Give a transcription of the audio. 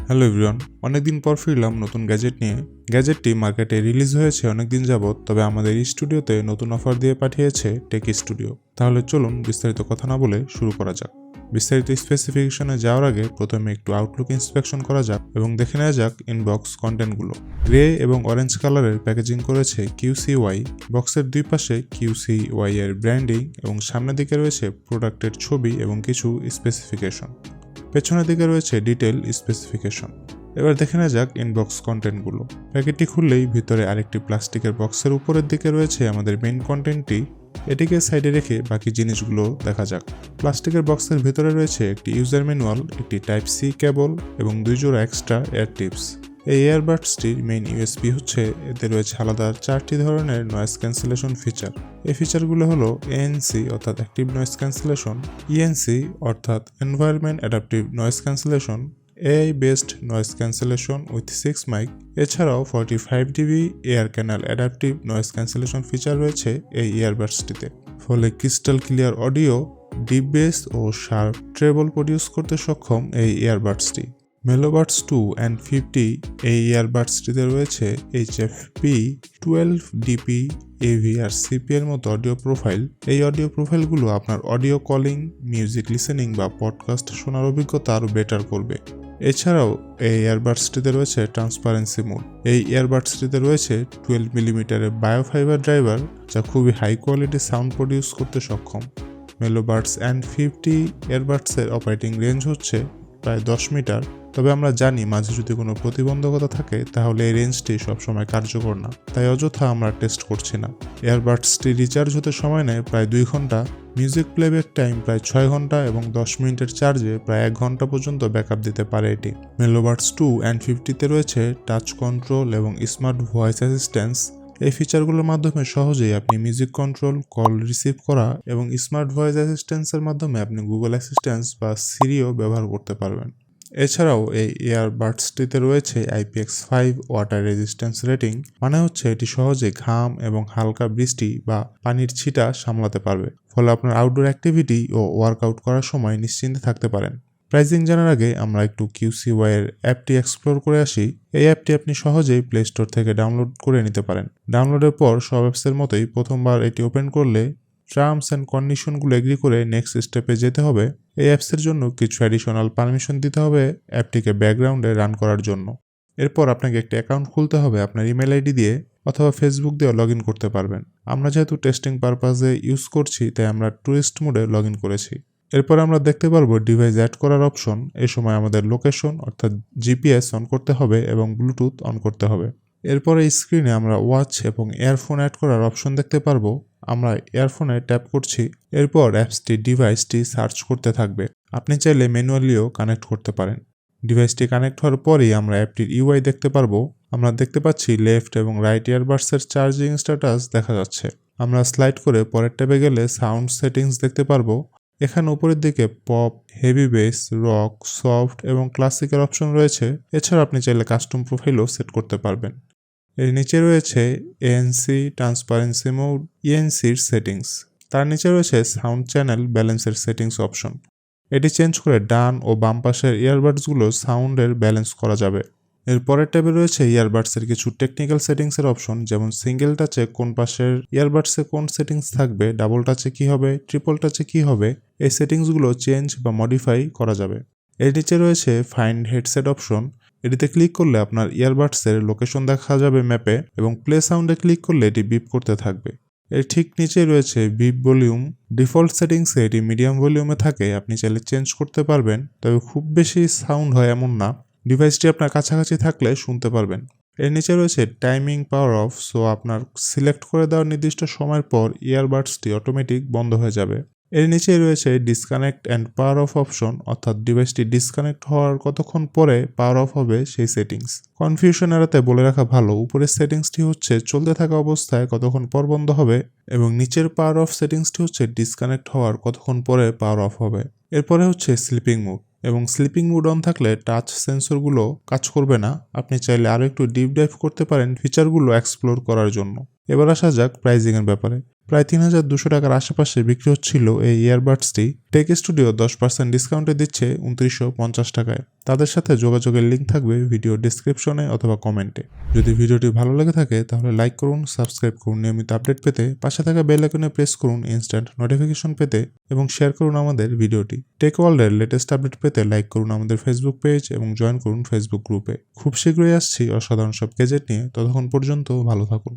Hello everyone, অনেকদিন পর ফিরলাম নতুন গ্যাজেট নিয়ে। গ্যাজেটটি মার্কেটে রিলিজ হয়েছে অনেকদিন যাবৎ, তবে আমাদের স্টুডিওতে নতুন অফার দিয়ে পাঠিয়েছে টেক স্টুডিও। তাহলে চলুন বিস্তারিত কথা না বলে শুরু করা যাক। বিস্তারিত স্পেসিফিকেশনে যাওয়ার আগে প্রথমে একটু আউটলুক ইন্সপেকশন করা যাক এবং দেখে নেওয়া যাক ইনবক্স কন্টেন্টগুলো। গ্রে এবং অরেঞ্জ কালারের প্যাকেজিং করেছে QCY। বক্সের দুই পাশে QCY এর ব্র্যান্ডিং এবং সামনের দিকে রয়েছে প্রোডাক্টের ছবি এবং কিছু স্পেসিফিকেশন। পেছনের দিকে রয়েছে ডিটেল স্পেসিফিকেশন। এবার দেখে নেওয়া যাক ইনবক্স কন্টেন্টগুলো। প্যাকেটটি খুললেই ভিতরে আরেকটি প্লাস্টিকের বক্সের উপরের দিকে রয়েছে আমাদের মেইন কন্টেন্টটি। এটিকে সাইডে রেখে বাকি জিনিসগুলো দেখা যাক। প্লাস্টিকের বক্সের ভিতরে রয়েছে একটি ইউজার ম্যানুয়াল, একটি টাইপ সি কেবল এবং 2 জোড়া এক্সট্রা এয়ার টিপস। এই ইয়ারবাডসটির মেইন ইউএসপি হচ্ছে এতে রয়েছে আলাদা 4টি ধরনের নয়েজ ক্যান্সেলেশন ফিচার। এই ফিচারগুলো হলো ANC অর্থাৎ অ্যাক্টিভ নয়েজ ক্যান্সেলেশন, ENC অর্থাৎ environment adaptive noise cancellation, AI based noise cancellation with 6 mic. এছাড়াও 45 dB air canal adaptive noise cancellation feature রয়েছে এই ইয়ারবাডসটিতে। ফলে crystal clear audio, deep bass ও শার্প ট্রেবল প্রডিউস করতে সক্ষম এই ইয়ারবাডসটি। মেলোবাডস 2 and 50 এই ইয়ারবাডসটিতে রয়েছে HFP 12dp AVRCP এর মতো অডিও প্রোফাইল। এই অডিও প্রোফাইলগুলো আপনার অডিও কলিং, মিউজিক লিসেনিং বা পডকাস্ট শোনার অভিজ্ঞতা আরও বেটার করবে। এছাড়াও এই ইয়ারবাডসটিতে রয়েছে ট্রান্সপারেন্সি মোড। এই ইয়ারবাডসটিতে রয়েছে 12mm বায়োফাইবার ড্রাইভার, যা খুবই হাই কোয়ালিটি সাউন্ড প্রডিউস করতে সক্ষম। মেলোবাডস and 50 ইয়ারবাডসের অপারেটিং রেঞ্জ হচ্ছে প্রায় 10 মিটার। তবে আমরা জানি মাঝে যদি কোনো প্রতিবন্ধকতা থাকে তাহলে এই রেঞ্জটি সবসময় কার্যকর না, তাই অযথা আমরা টেস্ট করছি না। এয়ারবাডসটি রিচার্জ হতে সময় নেয় প্রায় 2 ঘন্টা, মিউজিক প্লেব্যাক টাইম প্রায় 6 ঘন্টা এবং 10 মিনিটের চার্জে প্রায় 1 ঘন্টা পর্যন্ত ব্যাকআপ দিতে পারে এটি। মেলোবাডস 2 and 50-তে রয়েছে টাচ কন্ট্রোল এবং স্মার্ট ভয়েস অ্যাসিস্ট্যান্স। এই ফিচারগুলোর মাধ্যমে সহজেই আপনি মিউজিক কন্ট্রোল, কল রিসিভ করা এবং স্মার্ট ভয়েস অ্যাসিস্ট্যান্সের মাধ্যমে আপনি গুগল অ্যাসিস্ট্যান্স বা সিরিও ব্যবহার করতে পারবেন। এছাড়াও এই ইয়ারবাডসটিতে রয়েছে IPX5 ওয়াটার রেজিস্ট্যান্স রেটিং, মানে হচ্ছে এটি সহজে ঘাম এবং হালকা বৃষ্টি বা পানির ছিটা সামলাতে পারবে। ফলে আপনার আউটডোর অ্যাক্টিভিটি ও ওয়ার্কআউট করার সময় নিশ্চিন্তে থাকতে পারেন। প্রাইসিং জানার আগে আমরা একটু QCY এর অ্যাপটি এক্সপ্লোর করে আসি। এই অ্যাপটি আপনি সহজেই প্লে স্টোর থেকে ডাউনলোড করে নিতে পারেন। ডাউনলোডের পর সব অ্যাপসের মতোই প্রথমবার এটি ওপেন করলে টার্মস অ্যান্ড কন্ডিশনগুলো এগ্রি করে নেক্সট স্টেপে যেতে হবে। এই অ্যাপসের জন্য কিছু অ্যাডিশনাল পারমিশন দিতে হবে অ্যাপটিকে ব্যাকগ্রাউন্ডে রান করার জন্য। এরপর আপনাকে একটা অ্যাকাউন্ট খুলতে হবে আপনার ইমেল আইডি দিয়ে, অথবা ফেসবুক দিয়ে লগ ইন করতে পারবেন। আমরা যেহেতু টেস্টিং পারপাসে ইউজ করছি তাই আমরা টুরিস্ট মোডে লগ ইন করেছি। এরপর আমরা দেখতে পারবো ডিভাইস অ্যাড করার অপশন। এই সময় আমাদের লোকেশন অর্থাৎ GPS অন করতে হবে এবং ব্লুটুথ অন করতে হবে। এরপরে স্ক্রিনে আমরা ওয়াচ এবং ইয়ারফোন অ্যাড করার অপশন দেখতে পারবো। আমরা ইয়ারফোনে ট্যাপ করছি। এরপর অ্যাপসটি ডিভাইসটি সার্চ করতে থাকবে। আপনি চাইলে ম্যানুয়ালিও কানেক্ট করতে পারেন। ডিভাইসটি কানেক্ট হওয়ার পরেই আমরা অ্যাপটির UI দেখতে পারবো। আমরা দেখতে পাচ্ছি লেফট এবং রাইট ইয়ারবাডসের চার্জিং স্ট্যাটাস দেখা যাচ্ছে। আমরা স্লাইড করে পরের ট্যাবে গেলে সাউন্ড সেটিংস দেখতে পারবো। এখানে উপরের দিকে pop, heavy base, rock, soft এবং ক্লাসিকের অপশন রয়েছে। এছাড়া আপনি চাইলে কাস্টম প্রোফাইলও সেট করতে পারবেন। এর নিচে রয়েছে ANC, ট্রান্সপারেন্সি মোড, ENCর সেটিংস। তার নিচে রয়েছে সাউন্ড চ্যানেল ব্যালেন্সের সেটিংস অপশন। এটি চেঞ্জ করে ডান ও বাম পাশের ইয়ারবাডসগুলো সাউন্ডের ব্যালেন্স করা যাবে। এর পরের ট্যাবে রয়েছে ইয়ারবাডসের কিছু টেকনিক্যাল সেটিংসের অপশন, যেমন সিঙ্গেল টাচে কোন পাশের ইয়ারবাডসে কোন সেটিংস থাকবে, ডাবল টাচে কী হবে, ট্রিপল টাচে কী হবে। এই সেটিংসগুলো চেঞ্জ বা মডিফাই করা যাবে। এর নিচে রয়েছে ফাইন্ড হেডসেট অপশন। এটিতে ক্লিক করলে আপনার ইয়ারবাডসের লোকেশন দেখা যাবে ম্যাপে এবং প্লে সাউন্ডে ক্লিক করলে এটি বিপ করতে থাকবে। এর ঠিক নিচে রয়েছে বিপ ভলিউম। ডিফল্ট সেটিংসে এটি মিডিয়াম ভলিউমে থাকে, আপনি চাইলে চেঞ্জ করতে পারবেন, তবে খুব বেশি সাউন্ড হয় এমন না। ডিভাইসটি আপনার কাছাকাছি থাকলে শুনতে পারবেন। এর নিচে রয়েছে টাইমিং পাওয়ার অফ, সো আপনার সিলেক্ট করে দেওয়ার নির্দিষ্ট সময়ের পর ইয়ারবাডসটি অটোমেটিক বন্ধ হয়ে যাবে। এর নিচে রয়েছে disconnect and power of option, অর্থাৎ ডিভাইসটি ডিসকানেক্ট হওয়ার কতক্ষণ পরে পাওয়ার অফ হবে সেই সেটিংস। কনফিউশন এড়াতে বলে রাখা ভালো, উপরের সেটিংসটি হচ্ছে চলতে থাকা অবস্থায় কতক্ষণ পর বন্ধ হবে এবং নিচের পাওয়ার অফ সেটিংসটি হচ্ছে ডিসকানেক্ট হওয়ার কতক্ষণ পরে পাওয়ার অফ হবে। এরপরে হচ্ছে স্লিপিং মোড, এবং স্লিপিং মোড অন থাকলে টাচ সেন্সরগুলো কাজ করবে না। আপনি চাইলে আরও একটু ডিপ ডাইভ করতে পারেন ফিচারগুলো এক্সপ্লোর করার জন্য। এবার আসা যাক প্রাইজিংয়ের ব্যাপারে। প্রায় ৩,২০০ টাকার আশেপাশে বিক্রি হচ্ছিল এই ইয়ারবাডসটি। টেক স্টুডিও 10% ডিসকাউন্টে দিচ্ছে ২৯৫০ টাকায়। তাদের সাথে যোগাযোগের লিঙ্ক থাকবে ভিডিও ডেসক্রিপশনে অথবা কমেন্টে। যদি ভিডিওটি ভালো লেগে থাকে তাহলে লাইক করুন, সাবস্ক্রাইব করুন নিয়মিত আপডেট পেতে, পাশে থাকা বেল আইকনে প্রেস করুন ইনস্ট্যান্ট নোটিফিকেশন পেতে এবং শেয়ার করুন আমাদের ভিডিওটি। টেক ওয়ার্ল্ডের লেটেস্ট আপডেট পেতে লাইক করুন আমাদের ফেসবুক পেজ এবং জয়েন করুন ফেসবুক গ্রুপে। খুব শীঘ্রই আসছি অসাধারণ সব গ্যাজেট নিয়ে, ততক্ষণ পর্যন্ত ভালো থাকুন।